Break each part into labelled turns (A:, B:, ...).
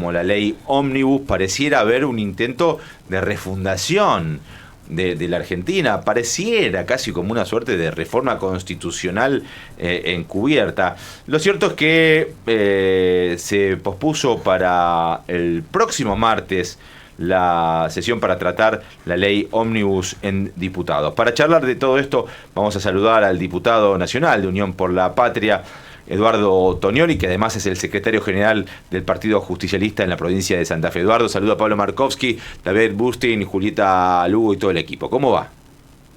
A: como la ley Ómnibus, pareciera haber un intento de refundación de la Argentina. Pareciera casi como una suerte de reforma constitucional encubierta. Lo cierto es que se pospuso para el próximo martes la sesión para tratar la ley Ómnibus en diputados. Para charlar de todo esto, vamos a saludar al diputado nacional de Unión por la Patria, Eduardo Tognoli, que además es el secretario general del Partido Justicialista en la provincia de Santa Fe. Eduardo, saludo a Pablo Markovsky, David Bustin, Julieta Lugo y todo el equipo. ¿Cómo va?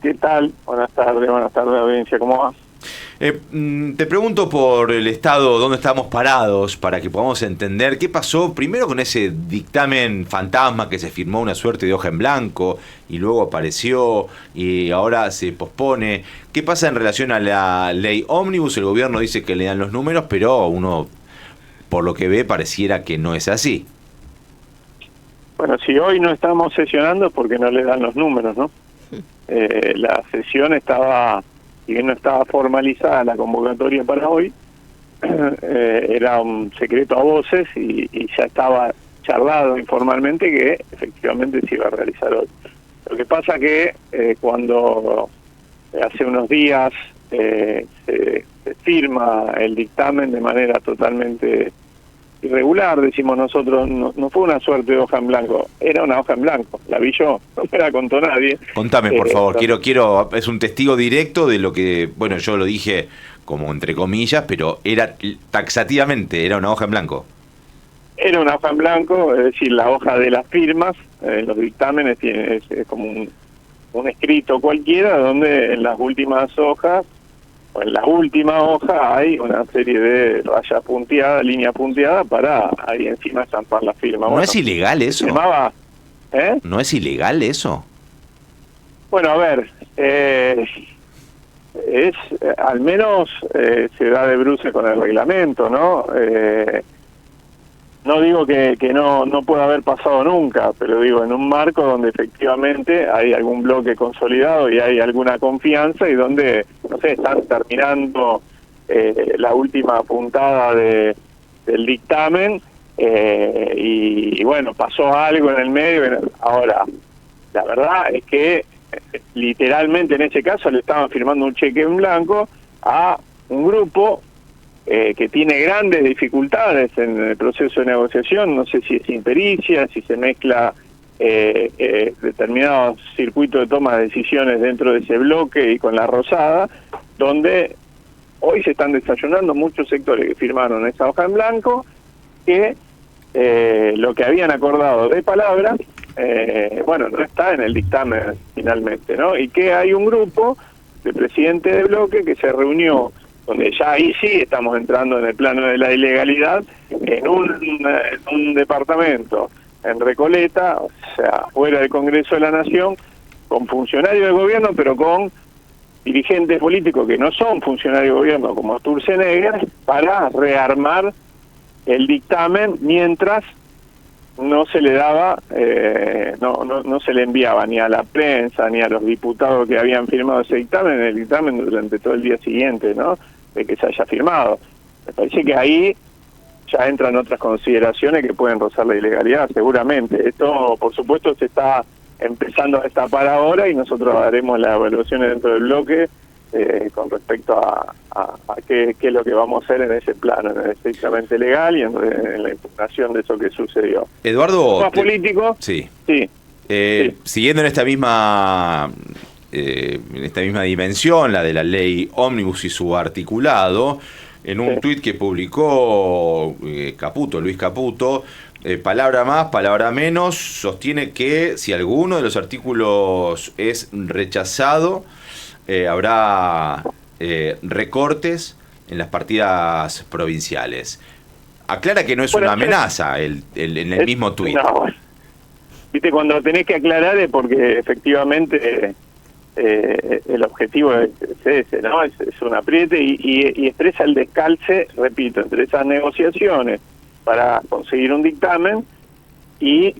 B: ¿Qué tal? Buenas tardes, audiencia. ¿Cómo va?
A: Te pregunto por el estado, dónde estamos parados, para que podamos entender qué pasó primero con ese dictamen fantasma que se firmó, una suerte de hoja en blanco, y luego apareció y ahora se pospone. ¿Qué pasa en relación a la ley Ómnibus? El gobierno dice que le dan los números, pero uno, por lo que ve, pareciera que no es así.
B: Bueno, si hoy no estamos sesionando es porque no le dan los números, ¿no? La sesión estaba... Si bien no estaba formalizada la convocatoria para hoy, era un secreto a voces y ya estaba charlado informalmente que efectivamente se iba a realizar hoy. Lo que pasa que cuando hace unos días se firma el dictamen de manera totalmente irregular, decimos nosotros, no fue una suerte de hoja en blanco, era una hoja en blanco, la vi yo, no me la contó nadie.
A: Contame, por favor, quiero, es un testigo directo de lo que, bueno, yo lo dije como entre comillas, pero era taxativamente, era una hoja en blanco.
B: Era una hoja en blanco, es decir, la hoja de las firmas, los dictámenes es como un escrito cualquiera, donde en las últimas hojas, o en la última hoja hay una serie de rayas punteadas, línea punteada para ahí encima estampar la firma.
A: ¿No es ilegal eso?
B: Firmaba,
A: ¿No es ilegal eso?
B: Bueno, a ver, al menos se da de bruces con el reglamento, ¿no? No digo que no pueda haber pasado nunca, pero digo, en un marco donde efectivamente hay algún bloque consolidado y hay alguna confianza y donde, no sé, están terminando la última puntada del dictamen y bueno, pasó algo en el medio. Ahora, la verdad es que literalmente en ese caso le estaban firmando un cheque en blanco a un grupo que tiene grandes dificultades en el proceso de negociación. No sé si es impericia, si se mezcla determinados circuitos de toma de decisiones dentro de ese bloque y con la Rosada, donde hoy se están desayunando muchos sectores que firmaron esa hoja en blanco, que lo que habían acordado de palabra, bueno, no está en el dictamen finalmente, ¿no? Y que hay un grupo de presidente de bloque que se reunió, donde ya ahí sí estamos entrando en el plano de la ilegalidad, en un departamento en Recoleta, o sea, fuera del Congreso de la Nación, con funcionarios del gobierno, pero con dirigentes políticos que no son funcionarios del gobierno, como Sturzenegger, para rearmar el dictamen mientras no se le daba, no se le enviaba ni a la prensa ni a los diputados que habían firmado ese dictamen, el dictamen durante todo el día siguiente, ¿no?, de que se haya firmado. Me parece que ahí ya entran otras consideraciones que pueden rozar la ilegalidad, seguramente. Esto, por supuesto, se está empezando a destapar ahora y nosotros haremos las evaluaciones dentro del bloque con respecto a qué es lo que vamos a hacer en ese plano, en el estrictamente legal y en la impugnación de eso que sucedió.
A: Eduardo,
B: ¿Más político?
A: Sí.
B: Sí.
A: Siguiendo en esta misma dimensión, la de la ley Ómnibus y su articulado, en un tuit que publicó Luis Caputo, palabra más, palabra menos, sostiene que si alguno de los artículos es rechazado, habrá recortes en las partidas provinciales. Aclara que no es una amenaza en el mismo tuit.
B: No, viste, cuando tenés que aclarar es porque efectivamente el objetivo es ese, ¿no? Es un apriete y expresa el descalce, repito, entre esas negociaciones para conseguir un dictamen y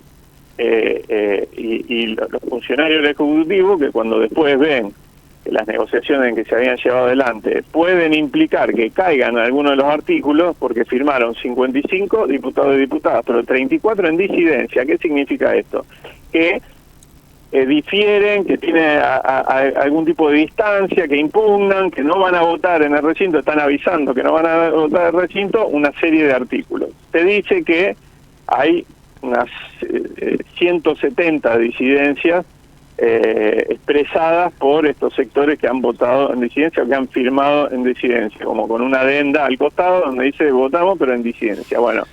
B: los funcionarios del Ejecutivo, que cuando después ven las negociaciones en que se habían llevado adelante pueden implicar que caigan algunos de los artículos, porque firmaron 55 diputados y diputadas, pero 34 en disidencia. ¿Qué significa esto? Que difieren, que tienen algún tipo de distancia, que impugnan, que no van a votar en el recinto, están avisando que no van a votar en el recinto, una serie de artículos. Se dice que hay unas 170 disidencias expresadas por estos sectores que han votado en disidencia o que han firmado en disidencia, como con una adenda al costado donde dice votamos pero en disidencia. Bueno,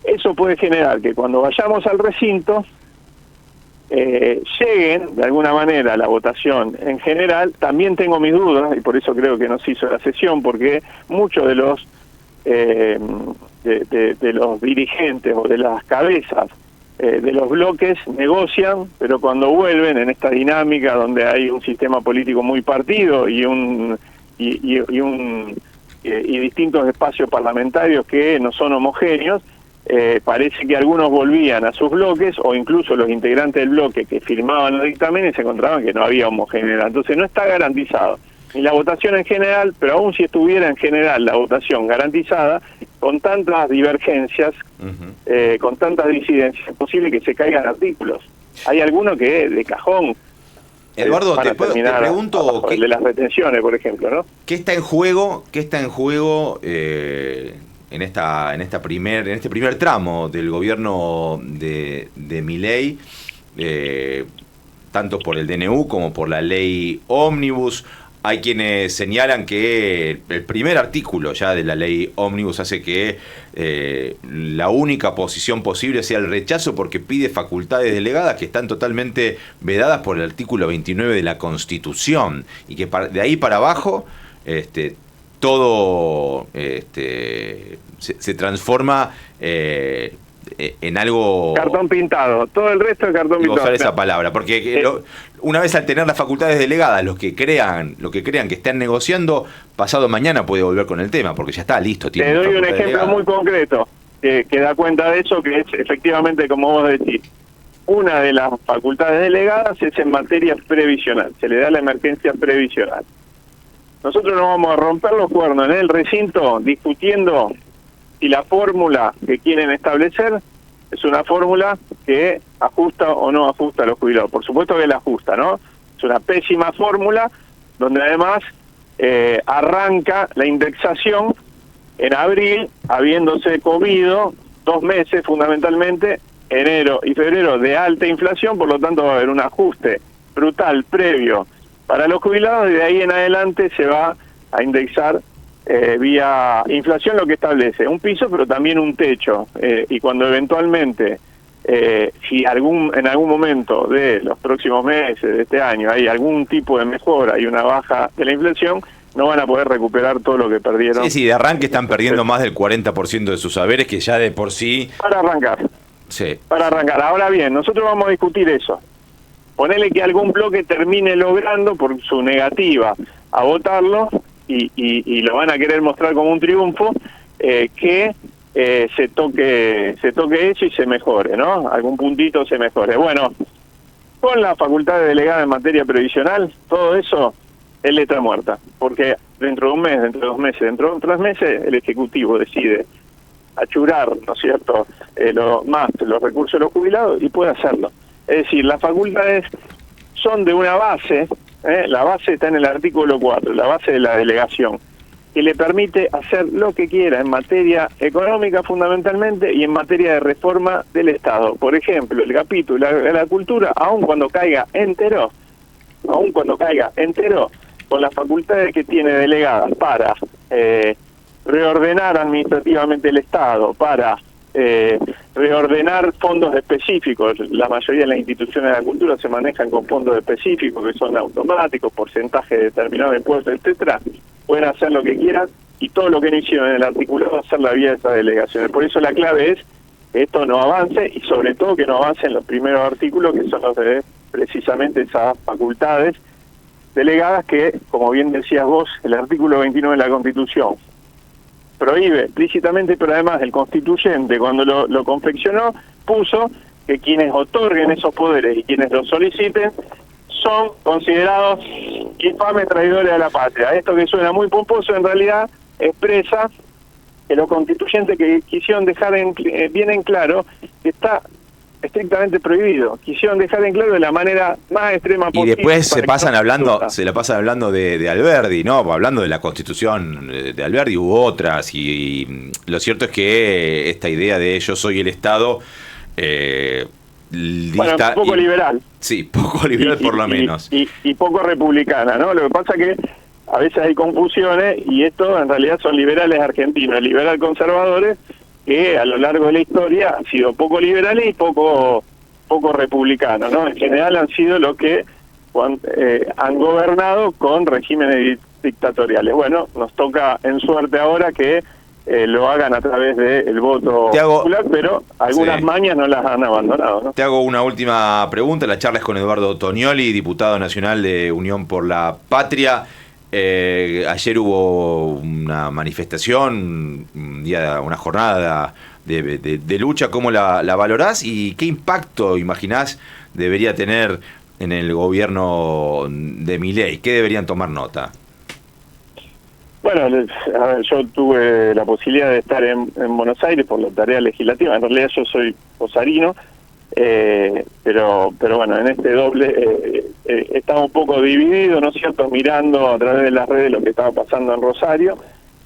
B: eso puede generar que cuando vayamos al recinto lleguen de alguna manera a la votación en general. También tengo mis dudas, y por eso creo que no se hizo la sesión, porque muchos de los de los dirigentes o de las cabezas de los bloques negocian, pero cuando vuelven en esta dinámica donde hay un sistema político muy partido y distintos espacios parlamentarios que no son homogéneos, parece que algunos volvían a sus bloques, o incluso los integrantes del bloque que firmaban los dictámenes se encontraban que no había homogeneidad. Entonces no está garantizado ni la votación en general, pero aún si estuviera en general la votación garantizada, con tantas divergencias, con tantas disidencias, es posible que se caigan artículos. Hay algunos que de cajón,
A: Eduardo, te pregunto,
B: el de las retenciones, por ejemplo, ¿no?
A: ¿Qué está en juego? ¿Qué está en juego en este primer tramo del gobierno de Milei, tanto por el DNU como por la ley Ómnibus? Hay quienes señalan que el primer artículo ya de la ley Ómnibus hace que la única posición posible sea el rechazo, porque pide facultades delegadas que están totalmente vedadas por el artículo 29 de la Constitución, y que de ahí para abajo todo se transforma en algo...
B: Cartón pintado, todo el resto es cartón pintado.
A: Usar esa palabra, porque una vez al tener las facultades delegadas, los que crean que están negociando, pasado mañana puede volver con el tema, porque ya está listo.
B: Te doy un ejemplo muy concreto que da cuenta de eso, que es efectivamente, como vos decís, una de las facultades delegadas es en materia previsional, se le da la emergencia previsional. Nosotros no vamos a romper los cuernos en el recinto discutiendo si la fórmula que quieren establecer es una fórmula que ajusta o no ajusta a los jubilados. Por supuesto que la ajusta, ¿no? Es una pésima fórmula donde además arranca la indexación en abril, habiéndose comido 2 meses fundamentalmente, enero y febrero, de alta inflación. Por lo tanto va a haber un ajuste brutal previo para los jubilados, y de ahí en adelante se va a indexar vía inflación, lo que establece un piso pero también un techo, y cuando eventualmente si en algún momento de los próximos meses de este año hay algún tipo de mejora y una baja de la inflación, no van a poder recuperar todo lo que perdieron.
A: Sí, de arranque están perdiendo más del 40% de sus saberes, que ya de por sí...
B: Para arrancar.
A: Sí.
B: Para arrancar. Ahora bien, nosotros vamos a discutir eso. Ponele que algún bloque termine logrando, por su negativa a votarlo, y lo van a querer mostrar como un triunfo, que se toque eso y se mejore, ¿no? Algún puntito se mejore. Bueno, con la facultad delegada en materia previsional, todo eso es letra muerta, porque dentro de un mes, dentro de 2 meses, dentro de 3 meses, el Ejecutivo decide achurar, ¿no es cierto?, los recursos de los jubilados, y puede hacerlo. Es decir, las facultades son de una base, la base está en el artículo 4, la base de la delegación, que le permite hacer lo que quiera en materia económica fundamentalmente y en materia de reforma del Estado. Por ejemplo, el capítulo de la cultura, aun cuando caiga entero, con las facultades que tiene delegadas para reordenar administrativamente el Estado, para reordenar fondos específicos. La mayoría de las instituciones de la cultura se manejan con fondos específicos que son automáticos, porcentaje determinado de impuestos, etcétera. Pueden hacer lo que quieran, y todo lo que no hicieron en el articulado va a ser la vía de esas delegaciones. Por eso la clave es que esto no avance, y sobre todo que no avance en los primeros artículos, que son los de precisamente esas facultades delegadas que, como bien decías vos, el artículo 29 de la Constitución prohíbe explícitamente, pero además el constituyente, cuando lo confeccionó, puso que quienes otorguen esos poderes y quienes los soliciten son considerados infames traidores a la patria. Esto que suena muy pomposo en realidad expresa que los constituyentes que quisieron dejar bien en claro que está estrictamente prohibido. Quisieron dejar en claro de la manera más extrema
A: Y
B: posible.
A: después se la pasan hablando de Alberdi, ¿no? Hablando de la Constitución de Alberdi, hubo otras, y lo cierto es que esta idea de yo soy el Estado,
B: bueno, poco liberal.
A: Sí, poco liberal por lo menos.
B: Y poco republicana, ¿no? Lo que pasa que a veces hay confusiones, y esto en realidad son liberales argentinos, liberal conservadores, que a lo largo de la historia han sido poco liberales y poco republicanos, ¿no? En general han sido los que han gobernado con regímenes dictatoriales. Bueno, nos toca en suerte ahora que lo hagan a través del voto popular, pero algunas mañas no las han abandonado, ¿no?
A: Te hago una última pregunta. La charla es con Eduardo Tonioli, diputado nacional de Unión por la Patria. Ayer hubo una manifestación, una jornada de lucha. ¿Cómo la valorás y qué impacto imaginás debería tener en el gobierno de Milei? ¿Qué deberían tomar nota?
B: Bueno, a ver, yo tuve la posibilidad de estar en Buenos Aires por la tarea legislativa. En realidad yo soy rosarino, pero bueno, en este doble estaba un poco dividido, ¿no es cierto?, mirando a través de las redes lo que estaba pasando en Rosario,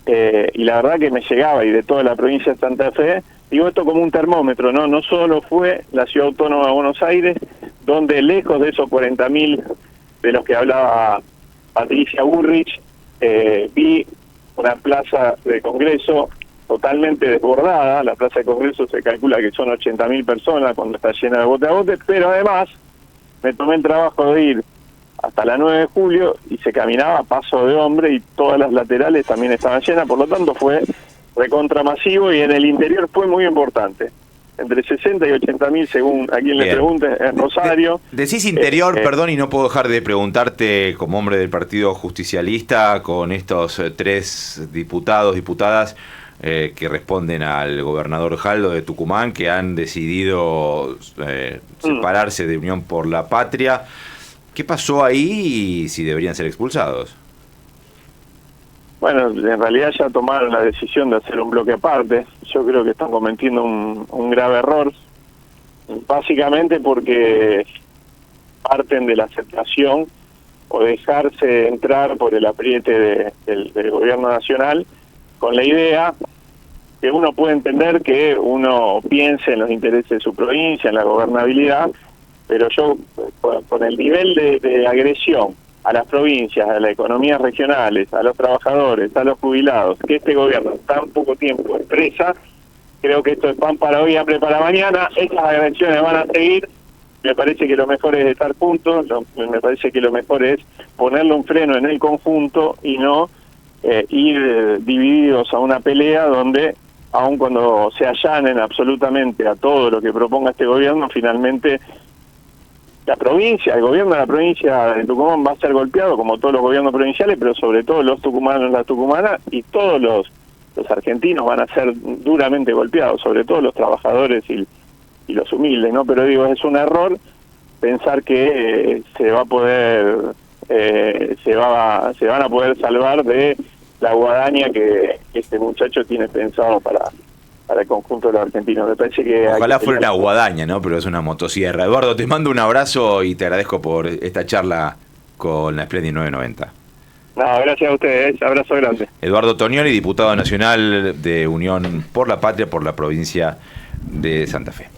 B: y la verdad que me llegaba, y de toda la provincia de Santa Fe, digo esto como un termómetro, ¿no? No solo fue la Ciudad Autónoma de Buenos Aires, donde lejos de esos 40.000 de los que hablaba Patricia Bullrich, vi una plaza de Congreso totalmente desbordada. La plaza de Congreso se calcula que son 80.000 personas cuando está llena de bote a bote, pero además me tomé el trabajo de ir hasta la 9 de julio y se caminaba a paso de hombre y todas las laterales también estaban llenas, por lo tanto fue recontramasivo, y en el interior fue muy importante. Entre 60 y 80.000 según a quien le pregunte en Rosario.
A: Decís interior, perdón, y no puedo dejar de preguntarte, como hombre del Partido Justicialista, con estos 3 diputados, diputadas que responden al gobernador Jaldo de Tucumán, que han decidido separarse de Unión por la Patria. ¿Qué pasó ahí y si deberían ser expulsados?
B: Bueno, en realidad ya tomaron la decisión de hacer un bloque aparte. Yo creo que están cometiendo un grave error, básicamente porque parten de la aceptación o dejarse entrar por el apriete del gobierno nacional, con la idea que uno puede entender que uno piense en los intereses de su provincia, en la gobernabilidad, pero yo, con el nivel de agresión a las provincias, a las economías regionales, a los trabajadores, a los jubilados, que este gobierno en tan poco tiempo expresa, creo que esto es pan para hoy, hambre para mañana. Estas agresiones van a seguir. Me parece que lo mejor es estar juntos, me parece que lo mejor es ponerle un freno en el conjunto y no ir divididos a una pelea donde, aun cuando se allanen absolutamente a todo lo que proponga este gobierno, finalmente la provincia, el gobierno de la provincia de Tucumán va a ser golpeado, como todos los gobiernos provinciales, pero sobre todo los tucumanos, las tucumanas, y todos los argentinos van a ser duramente golpeados, sobre todo los trabajadores y los humildes, ¿no? Pero digo, es un error pensar que se va a poder, se van a poder salvar de la guadaña que este muchacho tiene pensado para el conjunto de los argentinos. Me parece que
A: ojalá fuera una guadaña, ¿no? Pero es una motosierra. Eduardo, te mando un abrazo y te agradezco por esta charla con la Splendid 990.
B: No, gracias a ustedes. Abrazo grande.
A: Eduardo Tonioli, diputado nacional de Unión por la Patria por la provincia de Santa Fe.